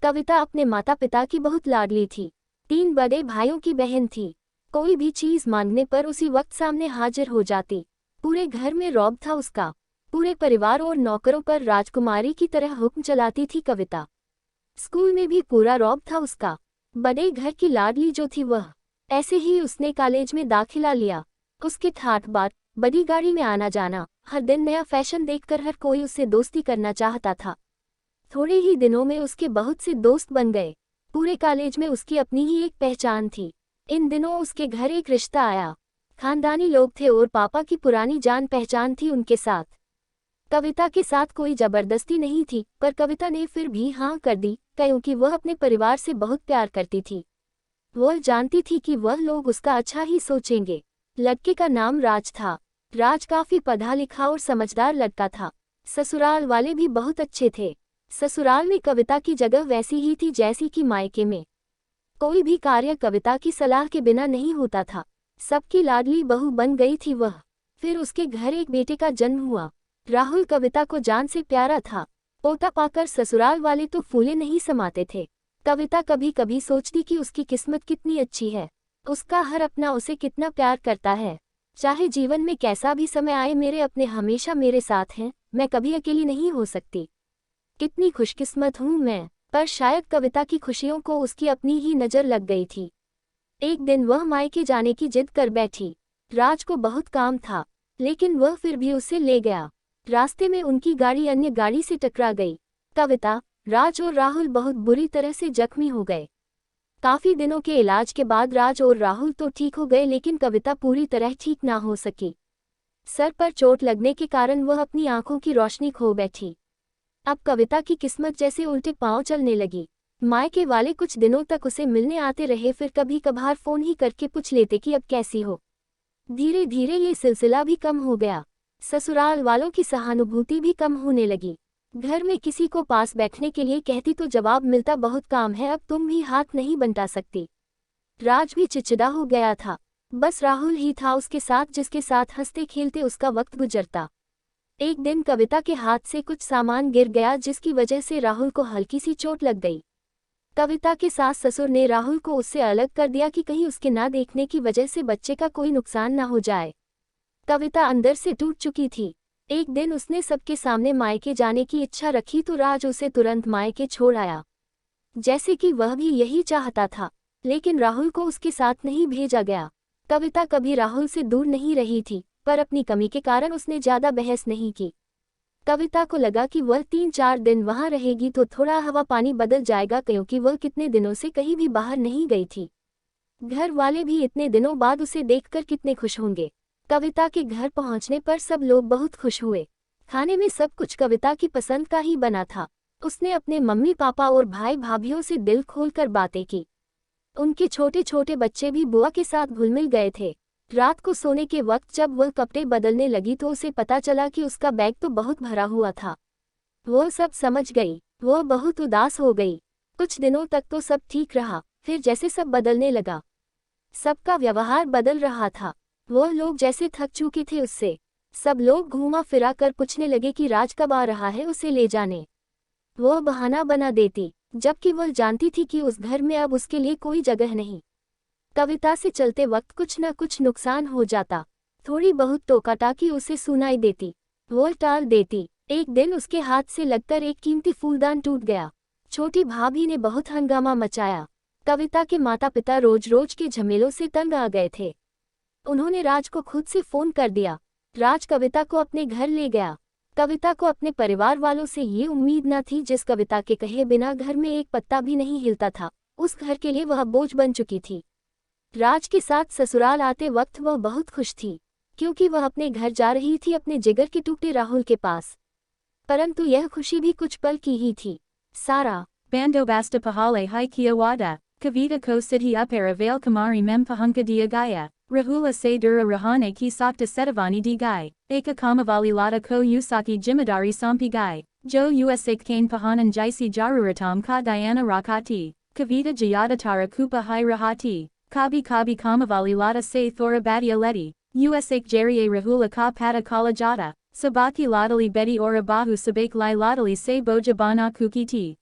कविता अपने माता पिता की बहुत लाडली थी। 3 बड़े भाइयों की बहन थी। कोई भी चीज मांगने पर उसी वक्त सामने हाजिर हो जाती। पूरे घर में रौब था उसका। पूरे परिवार और नौकरों पर राजकुमारी की तरह हुक्म चलाती थी कविता। स्कूल में भी पूरा रौब था उसका। बड़े घर की लाडली जो थी वह। ऐसे ही उसने कॉलेज में दाखिला लिया। उसके ठाठ बाट, बड़ी गाड़ी में आना जाना, हर दिन नया फैशन देखकर हर कोई उससे दोस्ती करना चाहता था। थोड़े ही दिनों में उसके बहुत से दोस्त बन गए। पूरे कॉलेज में उसकी अपनी ही एक पहचान थी। इन दिनों उसके घर एक रिश्ता आया। खानदानी लोग थे और पापा की पुरानी जान पहचान थी उनके साथ। कविता के साथ कोई जबरदस्ती नहीं थी, पर कविता ने फिर भी हाँ कर दी, क्योंकि वह अपने परिवार से बहुत प्यार करती थी। वह जानती थी कि वह लोग उसका अच्छा ही सोचेंगे। लड़के का नाम राज था। राज काफी पढ़ा लिखा और समझदार लड़का था। ससुराल वाले भी बहुत अच्छे थे। ससुराल में कविता की जगह वैसी ही थी जैसी कि मायके में। कोई भी कार्य कविता की सलाह के बिना नहीं होता था। सबकी लाडली बहू बन गई थी वह। फिर उसके घर एक बेटे का जन्म हुआ। राहुल कविता को जान से प्यारा था। पोता पाकर ससुराल वाले तो फूले नहीं समाते थे। कविता कभी कभी सोचती कि उसकी किस्मत कितनी अच्छी है। उसका हर अपना उसे कितना प्यार करता है। चाहे जीवन में कैसा भी समय आए, मेरे अपने हमेशा मेरे साथ हैं, मैं कभी अकेली नहीं हो सकती। कितनी खुशकिस्मत हूँ मैं। पर शायद कविता की खुशियों को उसकी अपनी ही नज़र लग गई थी। एक दिन वह मायके जाने की जिद कर बैठी। राज को बहुत काम था, लेकिन वह फिर भी उसे ले गया। रास्ते में उनकी गाड़ी अन्य गाड़ी से टकरा गई। कविता, राज और राहुल बहुत बुरी तरह से जख्मी हो गए। काफी दिनों के इलाज के बाद राज और राहुल तो ठीक हो गए, लेकिन कविता पूरी तरह ठीक ना हो सकी। सर पर चोट लगने के कारण वह अपनी आंखों की रोशनी खो बैठी। अब कविता की किस्मत जैसे उल्टे पांव चलने लगी। मायके वाले कुछ दिनों तक उसे मिलने आते रहे, फिर कभी कभार फोन ही करके पूछ लेते कि अब कैसी हो। धीरे धीरे ये सिलसिला भी कम हो गया। ससुराल वालों की सहानुभूति भी कम होने लगी। घर में किसी को पास बैठने के लिए कहती तो जवाब मिलता, बहुत काम है, अब तुम भी हाथ नहीं बंटा सकती। राज भी चिड़चिड़ा हो गया था। बस राहुल ही था उसके साथ, जिसके साथ हंसते खेलते उसका वक्त गुजरता। एक दिन कविता के हाथ से कुछ सामान गिर गया, जिसकी वजह से राहुल को हल्की सी चोट लग गई। कविता के सास ससुर ने राहुल को उससे अलग कर दिया कि कहीं उसके ना देखने की वजह से बच्चे का कोई नुकसान ना हो जाए। कविता अंदर से टूट चुकी थी। एक दिन उसने सबके सामने मायके जाने की इच्छा रखी तो राज उसे तुरंत मायके छोड़ आया, जैसे कि वह भी यही चाहता था। लेकिन राहुल को उसके साथ नहीं भेजा गया। कविता कभी राहुल से दूर नहीं रही थी, पर अपनी कमी के कारण उसने ज्यादा बहस नहीं की। कविता को लगा कि वह 3-4 दिन वहां रहेगी तो थोड़ा हवा पानी बदल जाएगा, क्योंकि वह कितने दिनों से कहीं भी बाहर नहीं गई थी। घर वाले भी इतने दिनों बाद उसे देखकर कितने खुश होंगे। कविता के घर पहुंचने पर सब लोग बहुत खुश हुए। खाने में सब कुछ कविता की पसंद का ही बना था। उसने अपने मम्मी पापा और भाई भाभीियों से दिल खोलकर बातें की। उनके छोटे छोटे बच्चे भी बुआ के साथ घुल मिल गए थे। रात को सोने के वक्त जब वह कपड़े बदलने लगी तो उसे पता चला कि उसका बैग तो बहुत भरा हुआ था। वह सब समझ गई। वह बहुत उदास हो गई। कुछ दिनों तक तो सब ठीक रहा, फिर जैसे सब बदलने लगा। सबका व्यवहार बदल रहा था। वह लोग जैसे थक चुके थे उससे। सब लोग घूमा फिरा कर पूछने लगे कि राज कब आ रहा है उसे ले जाने। वह बहाना बना देती, जबकि वह जानती थी कि उस घर में अब उसके लिए कोई जगह नहीं। कविता से चलते वक्त कुछ न कुछ नुकसान हो जाता। थोड़ी बहुत टोकाटाकी उसे सुनाई देती, वह टाल देती। एक दिन उसके हाथ से लगकर एक कीमती फूलदान टूट गया। छोटी भाभी ने बहुत हंगामा मचाया। कविता के माता पिता रोज रोज के झमेलों से तंग आ गए थे। उन्होंने राज को खुद से फोन कर दिया। राज कविता को अपने घर ले गया। कविता को अपने परिवार वालों से ये उम्मीद न थी। जिस कविता के कहे बिना घर में एक पत्ता भी नहीं हिलता था, उस घर के लिए वह बोझ बन चुकी थी। राज के साथ ससुराल आते वक्त वह बहुत खुश थी, क्योंकि वह अपने घर जा रही थी, अपने जिगर के टुकड़े राहुल के पास। परंतु यह खुशी भी कुछ पल की ही थी। सारा Bando basta pahale hai kiawada, kavita ko siddhi upera vale kamari mem pahunka diagaya, rahula se dura rahane ki sakta setavani di gai, eka kamavali lada ko usaki jimadari sampi gai, jo usak kane pahanan jaisi jaruratam ka diana rakati, kavita jayadatara kupa hai rahati, kabi kabi kamavali lada se thora badia leti, usak jarie rahula ka pada kala jata, sabaki ladali beti ora bahu sabak lai ladali se boja bana kukiti.